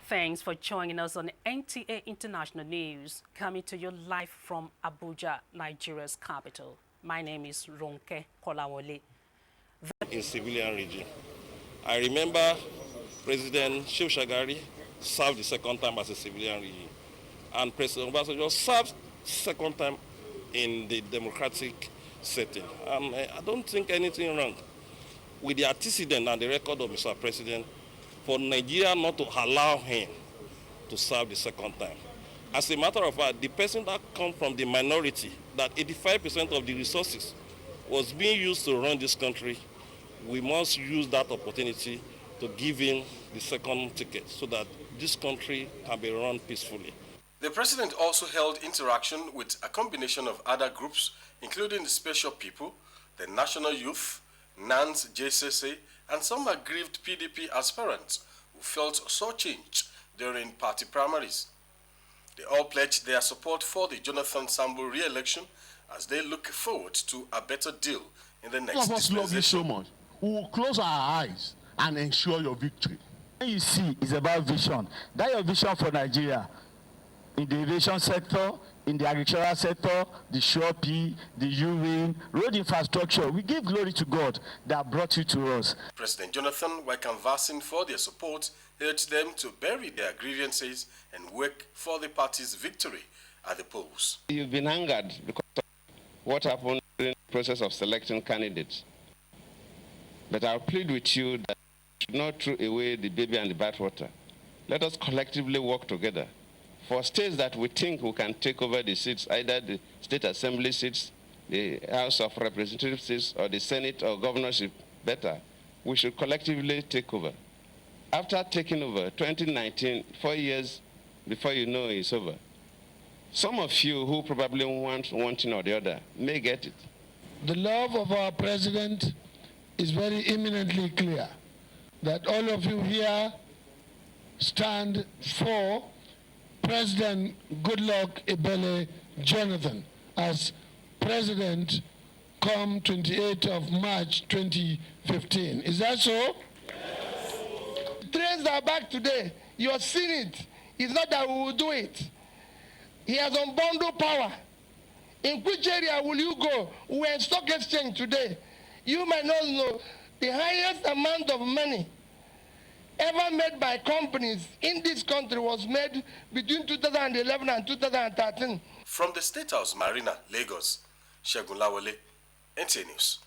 Thanks for joining us on NTA International News, coming to you live from Abuja, Nigeria's capital. My name is Ronke Kolawole. In civilian regime. I remember President Shehu Shagari served the second time as a civilian regime, and President Obasanjo served second time in the democratic setting. I don't think anything wrong with the antecedent and the record of Mr. President for Nigeria not to allow him to serve the second time. As a matter of fact, the person that comes from the minority, that 85% of the resources was being used to run this country, we must use that opportunity to give him the second ticket so that this country can be run peacefully. The president also held interaction with a combination of other groups, including the Special People, the National Youth, NANS JCC, and some aggrieved PDP aspirants who felt so changed during party primaries. They all pledged their support for the Jonathan Sambo re-election as they look forward to a better deal in the next dispensation. Love you so much. We will close our eyes and ensure your victory. What you see is about vision. That your vision for Nigeria, in the aviation sector, in the agricultural sector, the shopping, the UWIN, road infrastructure. We give glory to God that brought you to us. President Jonathan, while canvassing for their support, urged them to bury their grievances and work for the party's victory at the polls. You've been angered because of what happened during the process of selecting candidates. But I'll plead with you that you should not throw away the baby and the bathwater. Let us collectively work together. For states that we think we can take over the seats, either the state assembly seats, the House of Representatives seats, or the Senate or governorship better, we should collectively take over. After taking over, 2019, 4 years before you know it's over, some of you who probably want one thing or the other may get it. The love of our president is very imminently clear, that all of you here stand for President Goodluck Ebele Jonathan as president come 28th of March 2015. Is that so? Yes. Trains are back today. You're seeing it. It's not that we will do it. He has unbundled power. In which area will you go? We're in stock exchange today. You might not know the highest amount of money ever made by companies in this country was made between 2011 and 2013. From the State House Marina, Lagos, Segun Lawole, NTA News.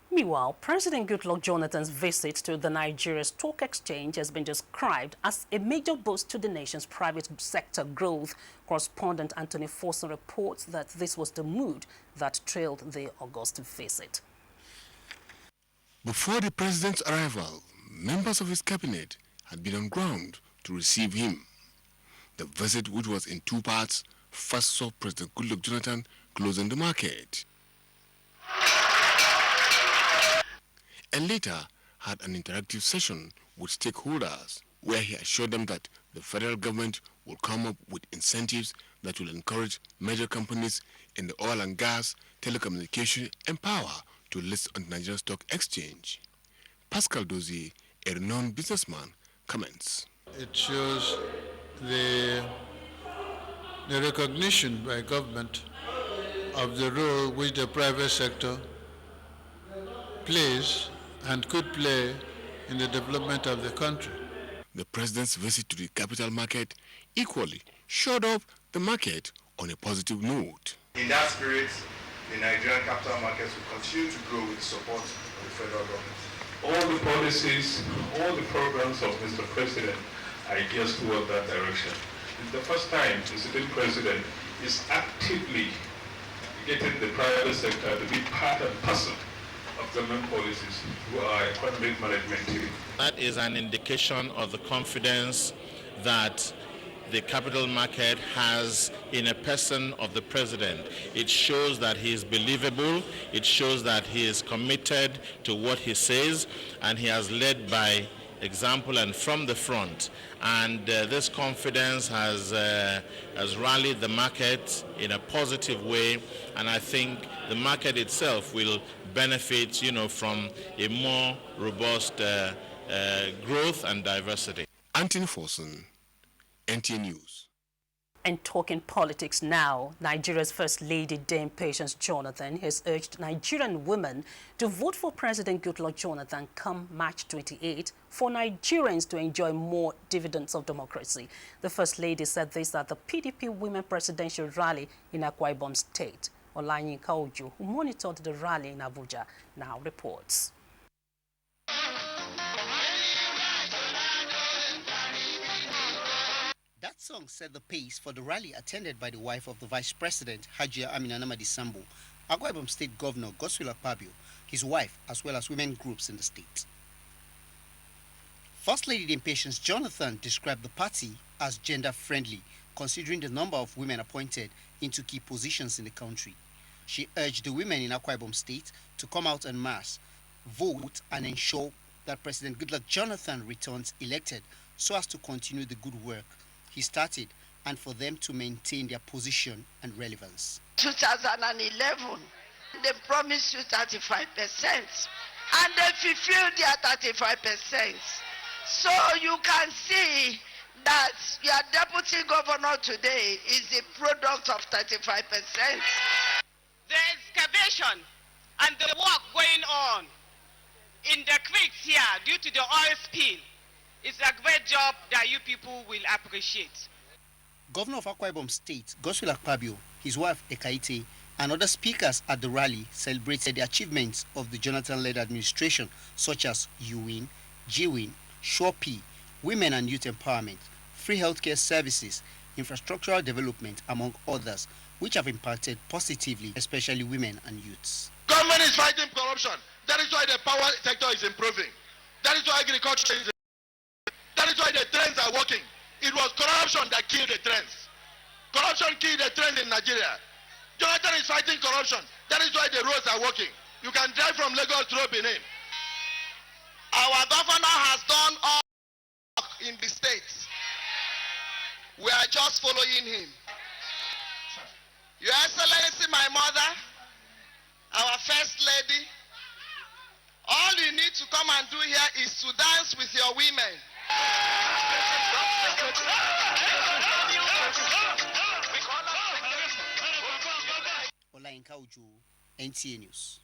Meanwhile, President Goodluck Jonathan's visit to the Nigeria Stock Exchange has been described as a major boost to the nation's private sector growth. Correspondent Anthony Forson reports that this was the mood that trailed the August visit. Before the president's arrival, members of his cabinet had been on ground to receive him. The visit, which was in two parts, first saw President Goodluck Jonathan closing the market, and later had an interactive session with stakeholders where he assured them that the federal government will come up with incentives that will encourage major companies in the oil and gas, telecommunication, and power to list on the Nigerian Stock Exchange. Pascal Dozie, a renowned businessman, comments. It shows the recognition by government of the role which the private sector plays and could play in the development of the country. The president's visit to the capital market equally showed up the market on a positive note. In that spirit, the Nigerian capital markets will continue to grow with the support of the federal government. All the policies, all the programs of Mr. President are geared toward that direction. It's the first time the sitting president is actively getting the private sector to be part and parcel of government policies through our economic management team. That is an indication of the confidence that the capital market has in a person of the president. It shows that he is believable, it shows that he is committed to what he says, and he has led by example and from the front. And this confidence has rallied the market in a positive way, and I think the market itself will benefit, from a more robust growth and diversity. Anthony Forson, NTA News. And talking politics now, Nigeria's First Lady Dame Patience Jonathan has urged Nigerian women to vote for President Goodluck Jonathan come March 28 for Nigerians to enjoy more dividends of democracy. The First Lady said this at the PDP Women Presidential Rally in Akwa Ibom State. Olayinka Ojo, who monitored the rally in Abuja, now reports. That song set the pace for the rally attended by the wife of the Vice President, Hajia Amina Namadi Sambo, Akwa Ibom State Governor Godswill Akpabio, his wife, as well as women groups in the state. First Lady Dame Patience Jonathan described the party as gender-friendly, considering the number of women appointed into key positions in the country. She urged the women in Akwa Ibom State to come out en masse, vote, and ensure that President Goodluck Jonathan returns elected so as to continue the good work he started and for them to maintain their position and relevance. 2011, they promised you 35%, and they fulfilled their 35%. So you can see that your deputy governor today is the product of 35%. The excavation and the work going on in the creeks here due to the oil spill, it's a great job that you people will appreciate. Governor of Akwa Ibom State, Godswill Akpabio, his wife Ekaite, and other speakers at the rally celebrated the achievements of the Jonathan-led administration, such as UWIN, GWIN, SureP, women and youth empowerment, free healthcare services, infrastructural development, among others, which have impacted positively, especially women and youths. Government is fighting corruption. That is why the power sector is improving. That is why agriculture is improving. That is why the trends are working. It was corruption that killed the trends. Corruption killed the trends in Nigeria. Jonathan is fighting corruption. That is why the roads are working. You can drive from Lagos to Benin. Our governor has done all in the states. We are just following him. Your Excellency, my mother, our First Lady, all you need to come and do here is to dance with your women. Olayinka Ojo, NTA News.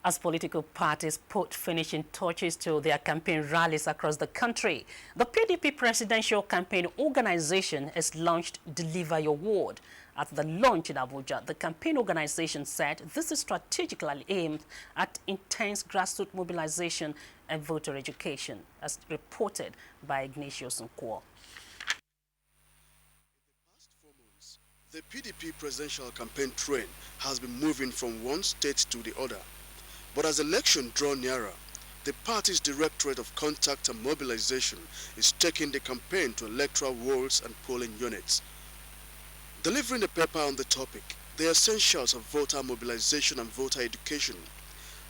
As political parties put finishing touches to their campaign rallies across the country, the PDP Presidential Campaign Organization has launched Deliver Your Word. At the launch in Abuja, the campaign organization said this is strategically aimed at intense grassroots mobilization and voter education, as reported by Ignatius Nkwo. The PDP presidential campaign train has been moving from one state to the other. But as election draw nearer, the party's Directorate of Contact and Mobilization is taking the campaign to electoral wards and polling units. Delivering a paper on the topic, the essentials of voter mobilization and voter education,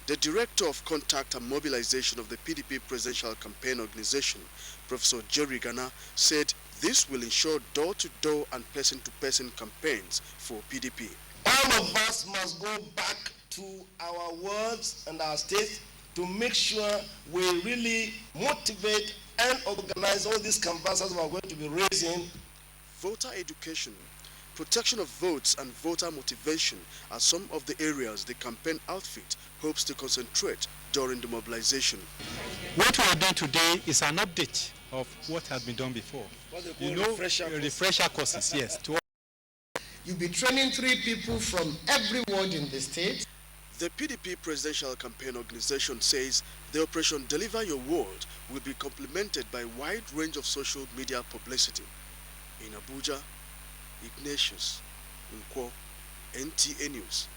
the Director of Contact and Mobilization of the PDP Presidential Campaign Organization, Professor Jerry Ghana, said this will ensure door-to-door and person-to-person campaigns for PDP. All of us must go back to our wards and our states to make sure we really motivate and organize all these canvassers we are going to be raising. Voter education, protection of votes and voter motivation are some of the areas the campaign outfit hopes to concentrate during the mobilization. What we are doing today is an update of what has been done before. You know, refresher courses, yes. You'll be training 3 people from every ward in the state. The PDP Presidential Campaign Organization says the Operation Deliver Your Word will be complemented by a wide range of social media publicity. In Abuja, Ignatius Nkwo, NTA News.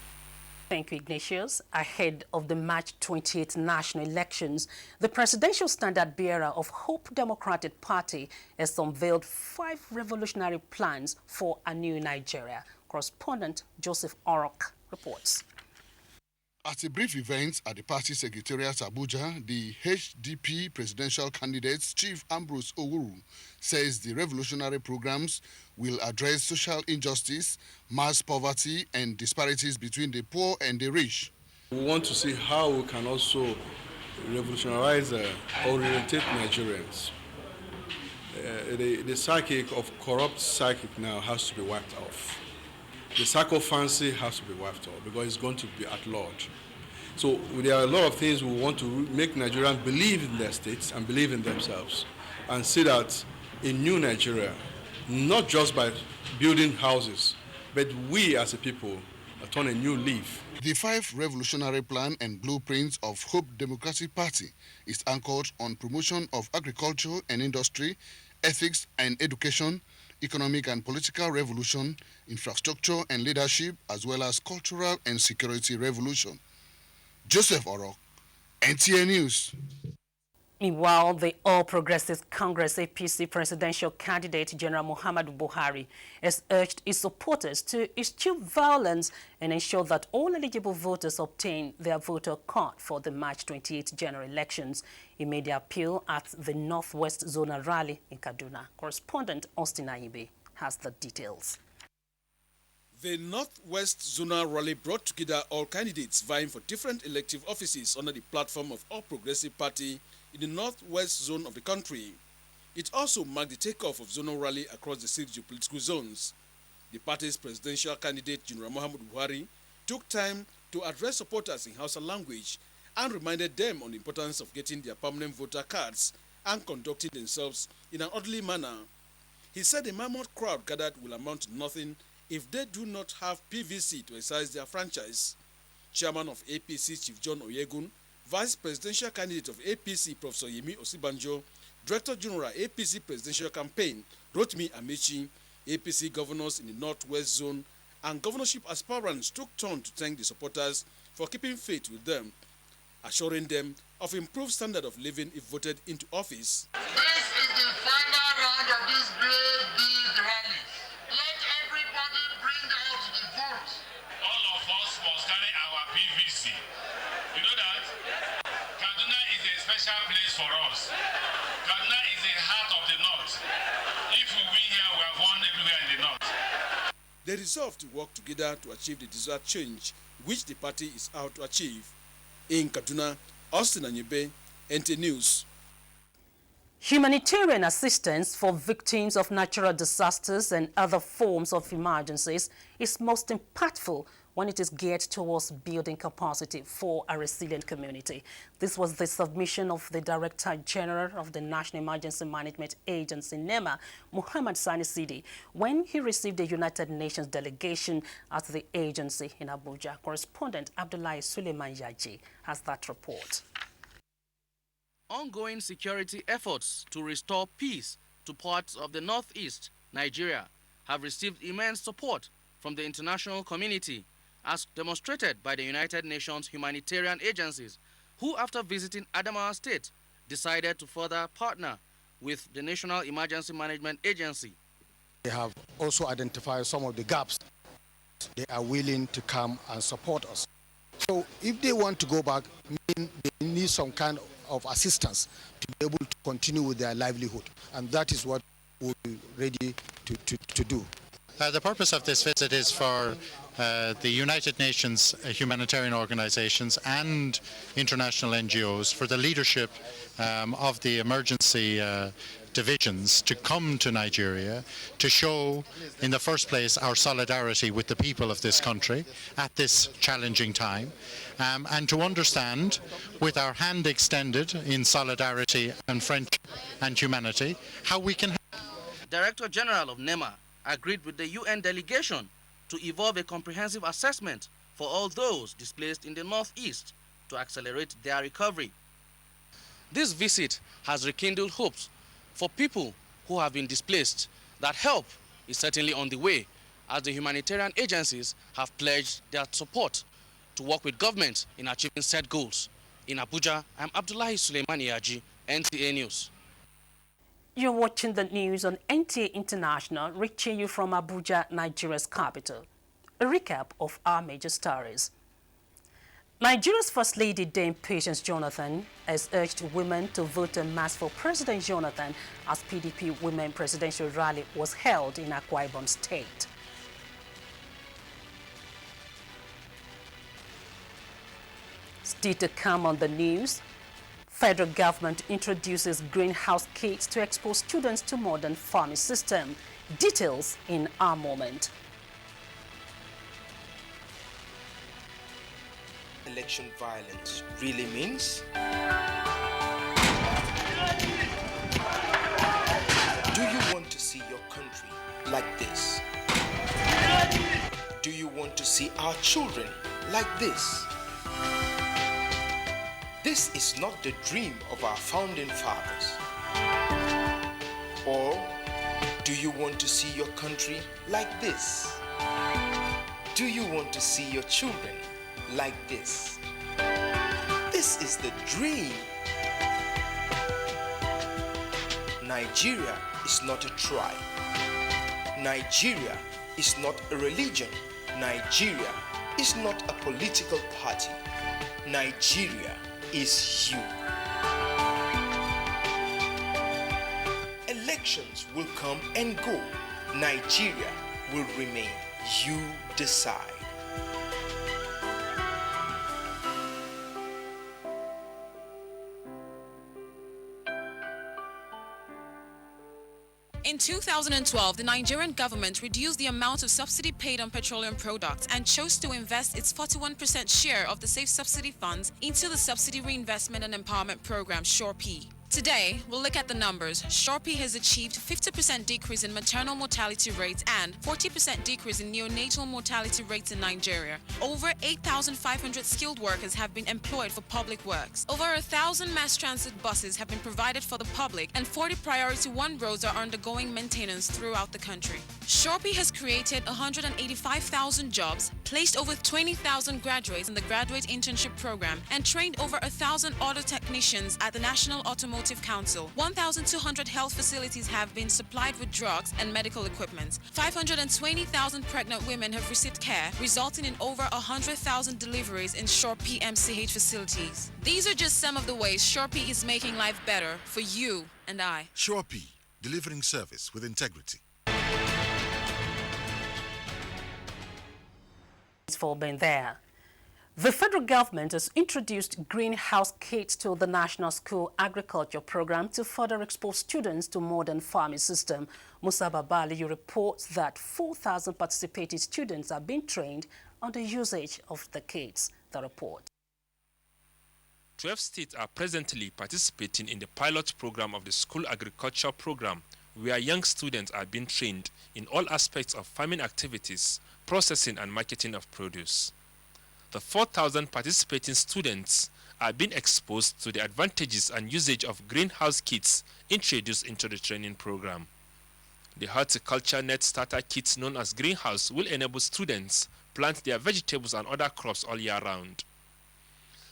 Thank you, Ignatius. Ahead of the March 28th national elections, the presidential standard bearer of Hope Democratic Party has unveiled 5 revolutionary plans for a new Nigeria. Correspondent Joseph Orok reports. At a brief event at the party secretariat Abuja, the HDP presidential candidate Chief Ambrose Owuru says the revolutionary programs will address social injustice, mass poverty, and disparities between the poor and the rich. We want to see how we can also revolutionize or orientate Nigerians. the psychic of corrupt psychic now has to be wiped off. The psychophancy has to be wiped off because it's going to be at large. So there are a lot of things we want to make Nigerians believe in their states and believe in themselves and see that a new Nigeria, not just by building houses, but we as a people turn a new leaf. The 5 revolutionary plan and blueprints of Hope Democratic Party is anchored on promotion of agriculture and industry, ethics and education, economic and political revolution, infrastructure and leadership, as well as cultural and security revolution. Joseph Orok, NTA News. Meanwhile, the All Progressives Congress APC presidential candidate General Muhammadu Buhari has urged his supporters to eschew violence and ensure that all eligible voters obtain their voter card for the March 28 general elections. He made the appeal at the Northwest Zonal Rally in Kaduna. Correspondent Austin Ayibe has the details. The Northwest Zonal Rally brought together all candidates vying for different elective offices under the platform of All Progressive Party in the northwest zone of the country. It also marked the takeoff of zonal rally across the 6 geopolitical zones. The party's presidential candidate, General Muhammadu Buhari, took time to address supporters in Hausa language and reminded them on the importance of getting their permanent voter cards and conducting themselves in an orderly manner. He said the mammoth crowd gathered will amount to nothing if they do not have PVC to exercise their franchise. Chairman of APC, Chief John Oyegun, Vice Presidential candidate of APC, Professor Yemi Osibanjo, Director General APC Presidential Campaign, Rotimi Amechi, APC governors in the Northwest Zone, and governorship aspirants took turn to thank the supporters for keeping faith with them, assuring them of improved standard of living if voted into office. This is the final round of this great big rally. Let everybody bring out the vote. All of us must carry our PVC. You know that? Kaduna is a special place for us. Kaduna is the heart of the north. If we win here, we have won everywhere in the north. They resolved to work together to achieve the desired change, which the party is out to achieve. In Kaduna, Austin Anyebe, NTA News. Humanitarian assistance for victims of natural disasters and other forms of emergencies is most impactful when it is geared towards building capacity for a resilient community. This was the submission of the Director General of the National Emergency Management Agency, NEMA, Muhammad Sani Sidi, when he received a United Nations delegation at the agency in Abuja. Correspondent Abdullahi Suleiman Yaji has that report. Ongoing security efforts to restore peace to parts of the northeast Nigeria have received immense support from the international community, as demonstrated by the United Nations humanitarian agencies, who, after visiting Adamawa State, decided to further partner with the National Emergency Management Agency. They have also identified some of the gaps. They are willing to come and support us. So if they want to go back, they need some kind of assistance to be able to continue with their livelihood. And that is what we're ready to do. The purpose of this visit is for the United Nations humanitarian organizations and international NGOs, for the leadership of the emergency divisions to come to Nigeria to show, in the first place, our solidarity with the people of this country at this challenging time, and to understand, with our hand extended in solidarity and friendship and humanity, how we can help. Director General of NEMA agreed with the UN delegation to evolve a comprehensive assessment for all those displaced in the northeast to accelerate their recovery. This visit has rekindled hopes for people who have been displaced that help is certainly on the way, as the humanitarian agencies have pledged their support to work with government in achieving set goals. In Abuja, I'm Abdullahi Suleimani Yaji, NTA News. You're watching the news on NTA International, reaching you from Abuja, Nigeria's capital. A recap of our major stories. Nigeria's First Lady, Dame Patience Jonathan, has urged women to vote en masse for President Jonathan as PDP Women Presidential Rally was held in Akwa Ibom State. Still to come on the news, Federal government introduces greenhouse kits to expose students to modern farming system. Details in our moment. Election violence really means? Do you want to see your country like this? Do you want to see our children like this? This is not the dream of our founding fathers. Or do you want to see your country like this? Do you want to see your children like this? This is the dream. Nigeria is not a tribe. Nigeria is not a religion. Nigeria is not a political party. Nigeria is you. Elections will come and go. Nigeria will remain. You decide. In 2012, the Nigerian government reduced the amount of subsidy paid on petroleum products and chose to invest its 41% share of the safe subsidy funds into the Subsidy Reinvestment and Empowerment Program, SURE-P. Today, we'll look at the numbers. SURE-P has achieved 50% decrease in maternal mortality rates and 40% decrease in neonatal mortality rates in Nigeria. Over 8,500 skilled workers have been employed for public works. Over 1,000 mass transit buses have been provided for the public, and 40 Priority 1 roads are undergoing maintenance throughout the country. SURE-P has created 185,000 jobs, placed over 20,000 graduates in the Graduate Internship Program, and trained over 1,000 auto technicians at the National Automotive Council. 1,200 health facilities have been supplied with drugs and medical equipment. 520,000 pregnant women have received care, resulting in over 100,000 deliveries in SURE-P MCH facilities. These are just some of the ways SURE-P is making life better for you and I. SURE-P, delivering service with integrity. Thanks for being there. The federal government has introduced greenhouse kits to the National School Agriculture Program to further expose students to modern farming system. Musa Babali reports that 4,000 participating students are being trained on the usage of the kits. The report. 12 states are presently participating in the pilot program of the School Agriculture Program, where young students are being trained in all aspects of farming activities, processing and marketing of produce. The 4,000 participating students are being exposed to the advantages and usage of greenhouse kits introduced into the training program. The horticulture net starter kits known as greenhouse will enable students plant their vegetables and other crops all year round.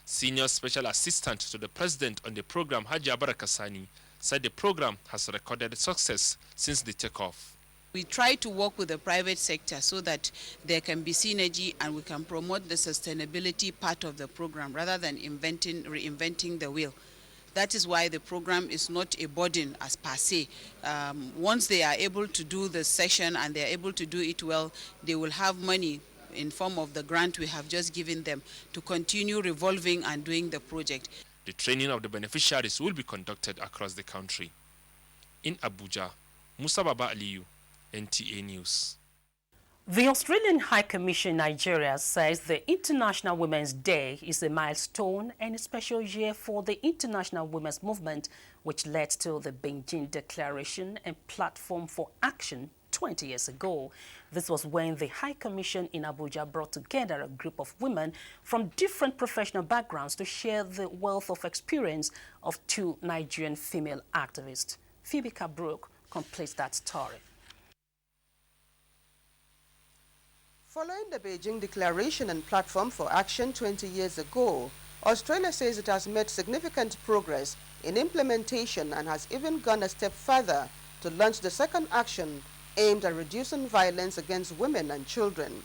Senior Special Assistant to the President on the program, Haji Abarakasani, said the program has recorded success since the takeoff. We try to work with the private sector so that there can be synergy and we can promote the sustainability part of the program rather than reinventing the wheel. That is why the program is not a burden as per se. Once they are able to do the session and they are able to do it well, they will have money in form of the grant we have just given them to continue revolving and doing the project. The training of the beneficiaries will be conducted across the country. In Abuja, Musa Baba Aliyu, NTA News. The Australian High Commission in Nigeria says the International Women's Day is a milestone and a special year for the international women's movement, which led to the Beijing Declaration and Platform for Action 20 years ago. This was when the High Commission in Abuja brought together a group of women from different professional backgrounds to share the wealth of experience of two Nigerian female activists. Phoebe Kabrook completes that story. Following the Beijing Declaration and Platform for Action 20 years ago, Australia says it has made significant progress in implementation and has even gone a step further to launch the second action aimed at reducing violence against women and children.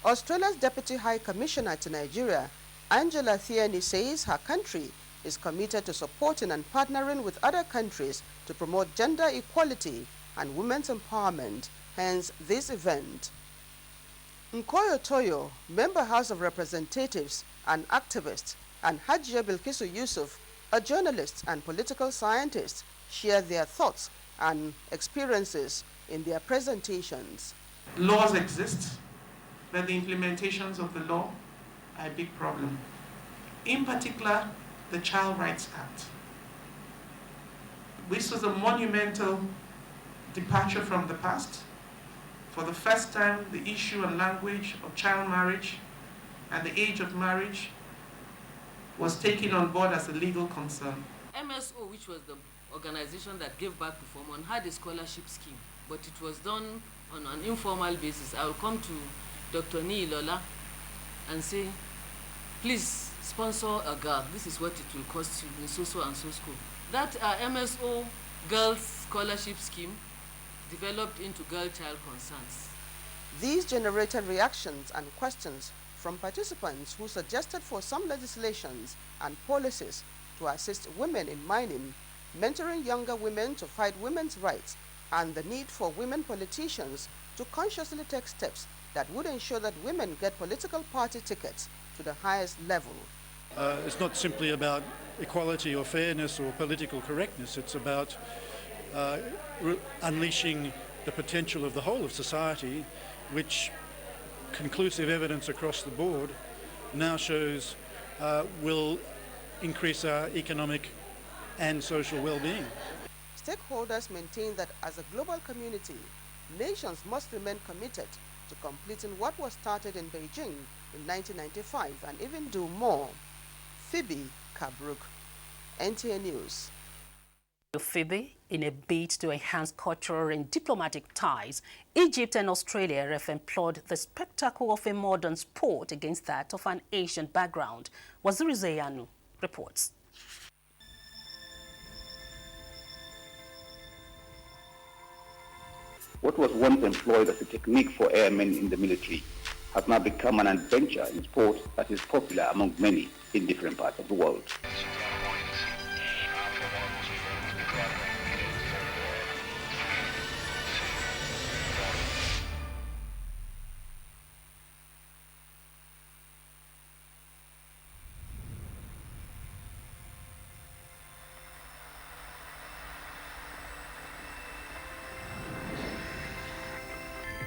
Australia's Deputy High Commissioner to Nigeria, Angela Thierney, says her country is committed to supporting and partnering with other countries to promote gender equality and women's empowerment, hence this event. Nkoyo Toyo, Member House of Representatives and activist, and Hajia Bilkisu Yusuf, A journalist and political scientist share their thoughts and experiences in their presentations. Laws exist, but the implementations of the law are a big problem. In particular, the Child Rights Act. This was a monumental departure from the past. For the first time, the issue and language of child marriage and the age of marriage was taken on board as a legal concern. MSO, which was the organization that gave back to Formon, had a scholarship scheme, but it was done on an informal basis. I will come to Dr. Niilola and say, please sponsor a girl. This is what it will cost you in so and so school. That MSO girls scholarship scheme developed into girl child concerns. These generated reactions and questions from participants who suggested for some legislations and policies to assist women in mining, mentoring younger women to fight women's rights, and the need for women politicians to consciously take steps that would ensure that women get political party tickets to the highest level. It's not simply about equality or fairness or political correctness. It's about unleashing the potential of the whole of society, which conclusive evidence across the board now shows will increase our economic and social well-being. Stakeholders maintain that as a global community, nations must remain committed to completing what was started in Beijing in 1995 and even do more. Phoebe Kabruk, NTA News. Phoebe, in a bid to enhance cultural and diplomatic ties, Egypt and Australia have employed the spectacle of a modern sport against that of an Asian background. Waziri Zeyanu reports. What was once employed as a technique for airmen in the military has now become an adventure in sport that is popular among many in different parts of the world.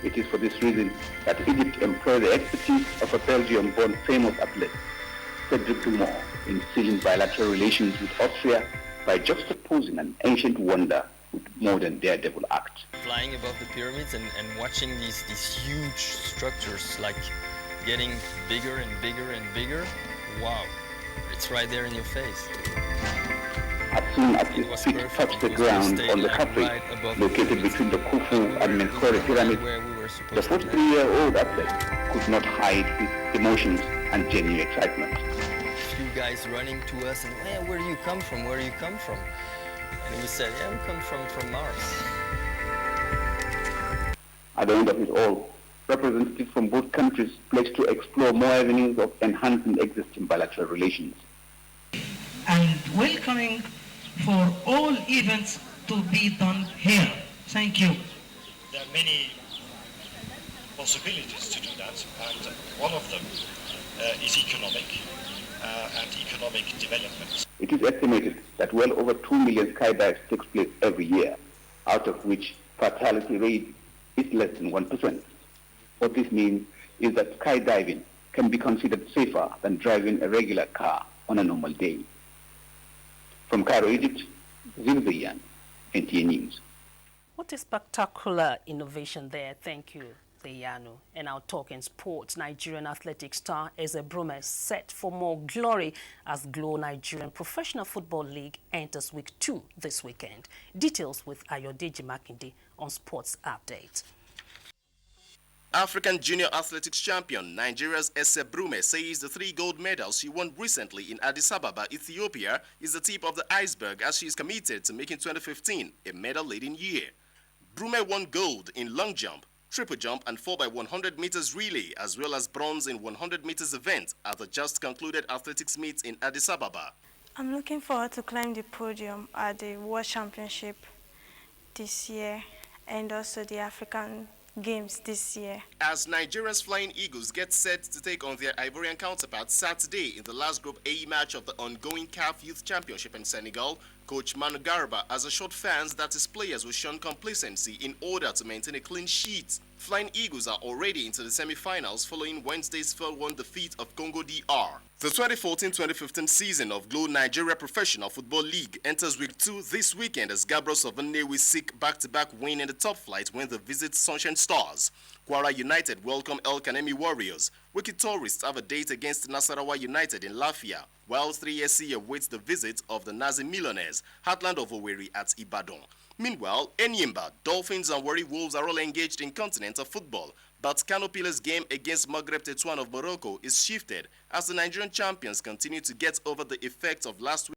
It is for this reason that Egypt employed the expertise of a Belgium-born famous athlete, Cedric Dumont, in sealing bilateral relations with Austria by juxtaposing an ancient wonder with modern daredevil act. Flying above the pyramids and watching these huge structures like getting bigger and bigger and bigger, wow, it's right there in your face. As soon as his feet touched the ground on the Capri, located between the Khufu and Menkaure pyramids, the 43-year-old athlete could not hide his emotions and genuine excitement. A few guys running to us and, hey, where do you come from? Where do you come from? And we said, yeah, we come from Mars. At the end of it all, representatives from both countries pledged to explore more avenues of enhancing existing bilateral relations. And welcoming for all events to be done here. Thank you. There are many possibilities to do that, and one of them is economic and economic development. It is estimated that well over 2 million skydives takes place every year, out of which fatality rate is less than 1%. What this means is that skydiving can be considered safer than driving a regular car on a normal day. From Cairo, Egypt, Zilzayan, NTA News. What a spectacular innovation there. Thank you, Zeyanu. And now talking sports, Nigerian athletic star Eze Brume set for more glory as Glow Nigerian Professional Football League enters week 2 this weekend. Details with Ayodeji Makinde on Sports Update. African Junior Athletics champion Nigeria's Eze Brume says the 3 gold medals she won recently in Addis Ababa, Ethiopia is the tip of the iceberg as she is committed to making 2015 a medal-laden year. Brume won gold in long jump, triple jump and 4x100 meters relay as well as bronze in 100 meters event at the just concluded athletics meet in Addis Ababa. I'm looking forward to climb the podium at the World Championship this year and also the African games this year. As Nigeria's Flying Eagles get set to take on their Ivorian counterparts Saturday in the last Group A match of the ongoing CAF Youth Championship in Senegal, Coach Manu Garba has assured fans that his players will shun complacency in order to maintain a clean sheet. Flying Eagles are already into the semi-finals following Wednesday's 4-1 defeat of Congo DR. The 2014-2015 season of Glo Nigeria Professional Football League enters week 2 this weekend as Gabriel Sovane will seek back-to-back win in the top flight when they visit Sunshine Stars. Kwara United welcome El Kanemi Warriors. Wiki Tourists have a date against Nasarawa United in Lafia, while 3SC awaits the visit of the Nazi Millionaires, Heartland of Owerri at Ibadan. Meanwhile, Enyimba, Dolphins and Warri Wolves are all engaged in continental football, but Kano Pillars' game against Maghreb Tetouan of Morocco is shifted as the Nigerian champions continue to get over the effects of last week.